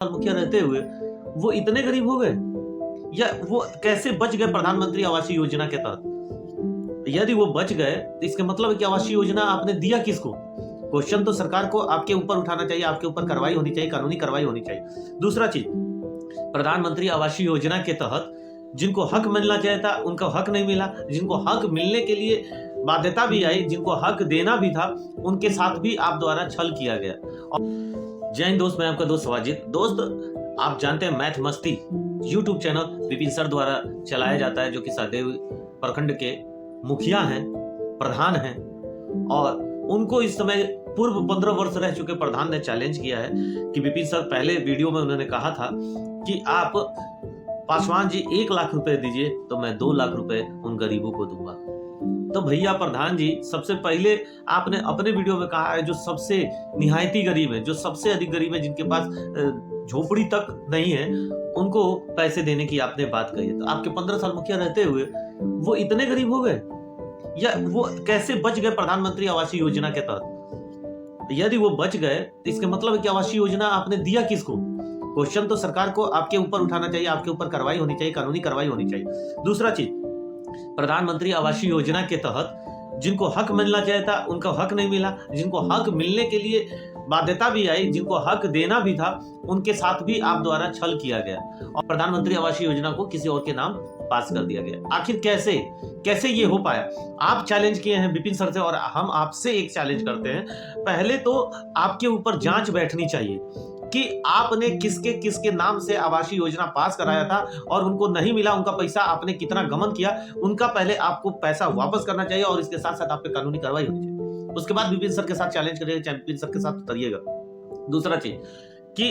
मुखिया रहते हुए वो इतने गरीब हो गए, या वो कैसे बच गए प्रधानमंत्री आवासीय योजना के तहत? यदि वो बच गए तो इसका मतलब है कि आवासीय योजना आपने दिया किसको? क्वेश्चन तो सरकार को आपके ऊपर उठाना चाहिए, आपके ऊपर कार्रवाई होनी चाहिए, कानूनी कार्रवाई होनी चाहिए। दूसरा चीज, प्रधानमंत्री आवासीय योजना के तहत जिनको हक मिलना चाहिए था उनका हक नहीं मिला, जिनको हक मिलने के लिए बाध्यता भी आई, जिनको हक देना भी था, उनके साथ भी आप द्वारा छल किया गया। जय हिंद दोस्त, मैं आपका दोस्त वाजिद। दोस्त, आप जानते हैं मैथ मस्ती यूट्यूब चैनल विपिन सर द्वारा चलाया जाता है, जो कि सहदेव प्रखंड के मुखिया हैं, प्रधान हैं, और उनको इस समय पूर्व 15 वर्ष रह चुके प्रधान ने चैलेंज किया है कि विपिन सर, पहले वीडियो में उन्होंने कहा था कि आप पासवान जी 1 लाख रुपए दीजिए तो मैं 2 लाख रुपए उन गरीबों को दूंगा। तो भैया प्रधान जी, सबसे पहले आपने अपने वीडियो में कहा है जो सबसे निहायती गरीब है, जो सबसे अधिक गरीब है, जिनके पास झोपड़ी तक नहीं है, उनको पैसे देने की आपने बात कही है। तो आपके 15 साल मुखिया रहते हुए वो इतने गरीब हो गए, या वो कैसे बच गए प्रधानमंत्री आवासीय योजना के तहत? यदि वो बच गए तो इसका मतलब है कि आवासीय योजना आपने दिया किसको? क्वेश्चन तो सरकार को आपके ऊपर उठाना चाहिए, आपके ऊपर कार्रवाई होनी चाहिए, कानूनी कार्रवाई होनी चाहिए। दूसरा चीज, प्रधानमंत्री आवासीय योजना के तहत जिनको हक मिलना चाहिए था उनका हक नहीं मिला, जिनको हक मिलने के लिए बाध्यता भी आई, जिनको हक देना भी था, उनके साथ भी आप द्वारा छल किया गया और प्रधानमंत्री आवासीय योजना को किसी और के नाम पास कर दिया गया। आखिर कैसे ये हो पाया? आप चैलेंज किए हैं विपिन सर से, और हम आपसे एक चैलेंज करते हैं। पहले तो आपके ऊपर जांच बैठनी चाहिए कि आपने किसके किसके नाम से आवासीय योजना पास कराया था और उनको नहीं मिला, उनका पैसा आपने कितना गमन किया, उनका पहले आपको पैसा वापस करना चाहिए, और इसके साथ साथ आप पे कानूनी कार्रवाई होनी चाहिए। उसके बाद विपिन सर के साथ चैलेंज करिएगा, विपिन सर के साथ उतरिएगा। दूसरा चीज कि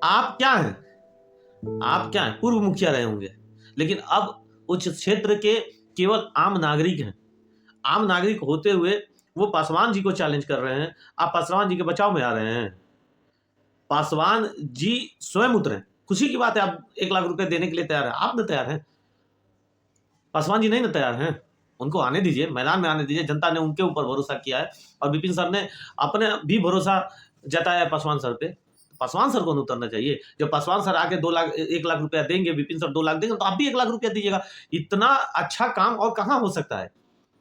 आप क्या हैं? पूर्व मुखिया रहे होंगे, लेकिन अब उच्च क्षेत्र के केवल आम नागरिक हैं। आम नागरिक होते हुए वो पासवान जी को चैलेंज कर रहे हैं, आप पासवान जी के बचाव में आ रहे हैं। पासवान जी स्वयं उतरे, खुशी की बात है, आप 1 लाख रुपए देने के लिए तैयार है, आप न तैयार हैं, पासवान जी नहीं ना तैयार हैं। उनको आने दीजिए, मैदान में आने दीजिए, जनता ने उनके ऊपर भरोसा किया है, और विपिन सर ने अपने भी भरोसा जताया है पासवान सर पे। पासवान सर को न उतरना चाहिए। जब पासवान सर आके 1 लाख रुपया देंगे, विपिन सर 2 लाख देंगे, तो आप भी 1 लाख रुपया दीजिएगा। इतना अच्छा काम और कहाँ हो सकता है?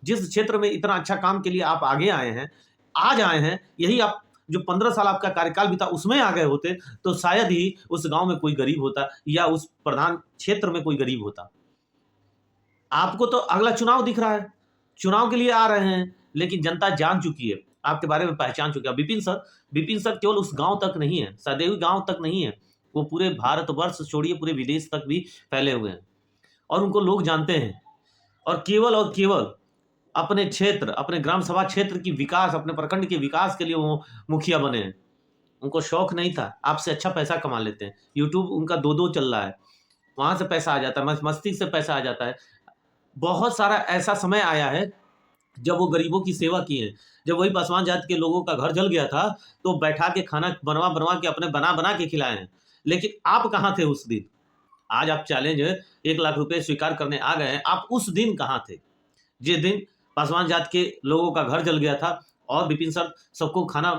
जिस क्षेत्र में इतना अच्छा काम के लिए आप आगे आए हैं, आज आए हैं, यही आप जो 15 साल आपका कार्यकाल भी था उसमें आ गए होते, तो शायद ही उस गांव में कोई गरीब होता, या उस प्रधान क्षेत्र में कोई गरीब होता। आपको तो अगला चुनाव दिख रहा है, चुनाव के लिए आ रहे हैं, लेकिन जनता जान चुकी है, आपके बारे में पहचान चुकी है। विपिन सर केवल उस गांव तक नहीं है, सदैव गांव तक नहीं है, वो पूरे भारतवर्ष छोड़िए, पूरे विदेश तक भी फैले हुए हैं, और उनको लोग जानते हैं। और केवल अपने क्षेत्र, अपने ग्राम सभा क्षेत्र की विकास, अपने प्रखंड के विकास के लिए वो मुखिया बने हैं। उनको शौक नहीं था, आपसे अच्छा पैसा कमा लेते हैं। यूट्यूब उनका 2-2 चल रहा है, वहां से पैसा आ जाता है, मस्ती से पैसा आ जाता है। बहुत सारा ऐसा समय आया है जब वो गरीबों की सेवा की है। जब वही पासवान जाति के लोगों का घर जल गया था, तो बैठा के खाना बनवा के अपने बना के खिलाए हैं। लेकिन आप कहाँ थे उस दिन? आज आप चैलेंज 1 लाख रुपए स्वीकार करने आ गए हैं, आप उस दिन कहाँ थे जिस दिन पासवान जात के लोगों का घर जल गया था और विपिन सर सबको खाना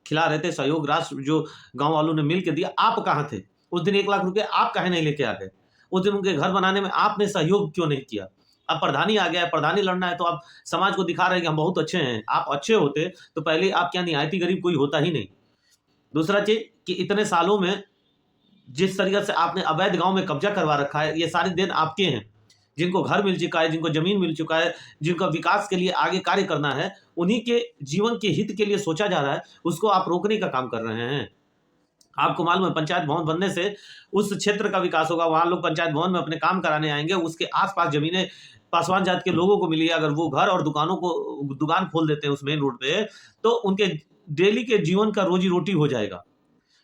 खिला रहे थे, सहयोग राशि जो गांव वालों ने मिल के दिया? आप कहाँ थे उस दिन? 1 लाख रुपए आप काहे नहीं लेके आ गए? उस दिन उनके घर बनाने में आपने सहयोग क्यों नहीं किया? अब प्रधानी आ गया है, प्रधानी लड़ना है, तो आप समाज को दिखा रहे हैं कि हम बहुत अच्छे हैं। आप अच्छे होते तो पहले आप क्या निहायती गरीब कोई होता ही नहीं। दूसरा चीज कि इतने सालों में जिस तरीके से आपने अवैध गांव में कब्जा करवा रखा है, ये सारे दिन आपके हैं। जिनको घर मिल चुका है, जिनको जमीन मिल चुका है, जिनका विकास के लिए आगे कार्य करना है, उन्हीं के जीवन के हित के लिए सोचा जा रहा है, उसको आप रोकने का काम कर रहे हैं। आपको मालूम है, पंचायत भवन बनने से उस क्षेत्र का विकास होगा, वहां लोग पंचायत भवन में अपने काम कराने आएंगे, उसके आसपास जमीनें पासवान जात के लोगों को मिली। अगर वो घर और दुकान खोल देते हैं उस मेन रोड पे, तो उनके डेली के जीवन का रोजी रोटी हो जाएगा।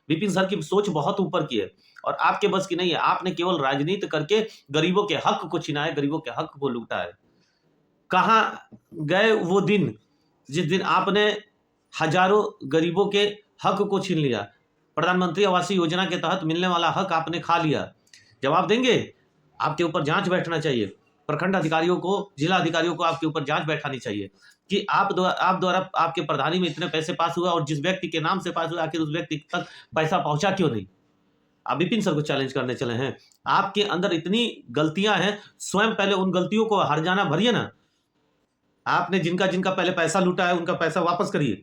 विपिन सर की सोच बहुत ऊपर की है, और आपके बस की नहीं है। आपने केवल राजनीति करके गरीबों के हक को छीना है, गरीबों के हक को लूटा है। कहाँ गए वो दिन जिस दिन आपने हजारों गरीबों के हक को छीन लिया? प्रधानमंत्री आवासीय योजना के तहत मिलने वाला हक आपने खा लिया। जवाब देंगे? आपके ऊपर जांच बैठना चाहिए। प्रखंड अधिकारियों को, जिला अधिकारियों को आपके ऊपर जांच बैठानी चाहिए कि आप द्वारा आपके प्रधानी में इतने पैसे पास हुआ, और जिस व्यक्ति के नाम से पास हुआ, आखिर उस व्यक्ति तक पैसा पहुंचा क्यों नहीं? आप विपिन सर को चैलेंज करने चले हैं? आपके अंदर इतनी गलतियां हैं, स्वयं पहले उन गलतियों को हर्जाना भरिए ना। आपने जिनका जिनका पहले पैसा लूटा है उनका पैसा वापस करिए।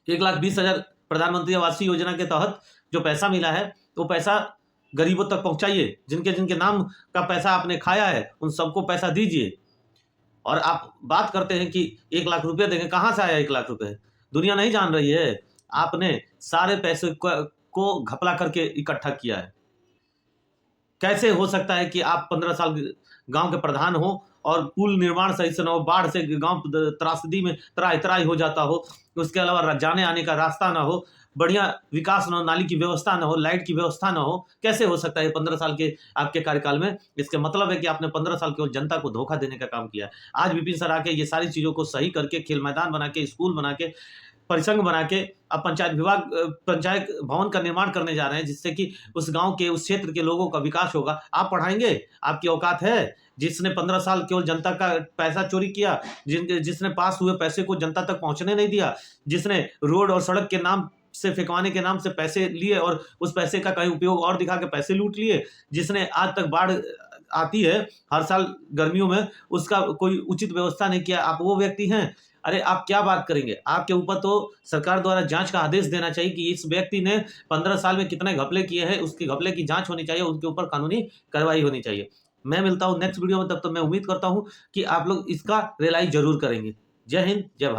1,20,000 प्रधानमंत्री आवास योजना के तहत जो पैसा मिला है वो पैसा गरीबों तक पहुंचाइए। जिनके जिनके नाम का पैसा आपने खाया है उन सबको पैसा दीजिए। और आप बात करते हैं कि 1 लाख रुपए देंगे, कहां से आया 1 लाख रुपए? दुनिया नहीं जान रही है। आपने सारे पैसे को घपला करके इकट्ठा किया है। कैसे हो सकता है कि आप 15 साल गांव के प्रधान हो और पुल निर्माण सही से न हो, बाढ़ से गांव त्रासदी में त्राही त्राही हो जाता हो, उसके अलावा जाने आने का रास्ता ना हो, बढ़िया विकास न हो, नाली की व्यवस्था न हो, लाइट की व्यवस्था न हो? कैसे हो सकता है 15 साल के आपके कार्यकाल में? इसके मतलब है कि आपने 15 साल केवल जनता को धोखा देने का काम किया है। आज विपिन सर आके ये सारी चीजों को सही करके, खेल मैदान बना के, स्कूल बना के, परिसंघ बना के अब पंचायत भवन का निर्माण करने जा रहे हैं, जिससे कि उस गांव के, उस क्षेत्र के लोगों का विकास होगा। आप पढ़ाएंगे? आपकी औकात है? जिसने 15 साल केवल जनता का पैसा चोरी किया, जिसने पास हुए पैसे को जनता तक पहुंचने नहीं दिया, जिसने रोड और सड़क के नाम से, फेंकवाने के नाम से पैसे लिए और उस पैसे का कहीं उपयोग और दिखा के पैसे लूट लिए, जिसने आज तक बाढ़ आती है हर साल गर्मियों में, उसका कोई उचित व्यवस्था नहीं किया, आप वो व्यक्ति हैं? अरे आप क्या बात करेंगे? आपके ऊपर तो सरकार द्वारा जांच का आदेश देना चाहिए कि इस व्यक्ति ने 15 साल में कितने घपले किए हैं, उसके घपले की जांच होनी चाहिए, उनके ऊपर कानूनी कार्रवाई होनी चाहिए। मैं मिलता हूं नेक्स्ट वीडियो में, तब तक मैं उम्मीद करता हूं कि आप लोग इसका रियलाइज जरूर करेंगे। जय हिंद, जय भारत।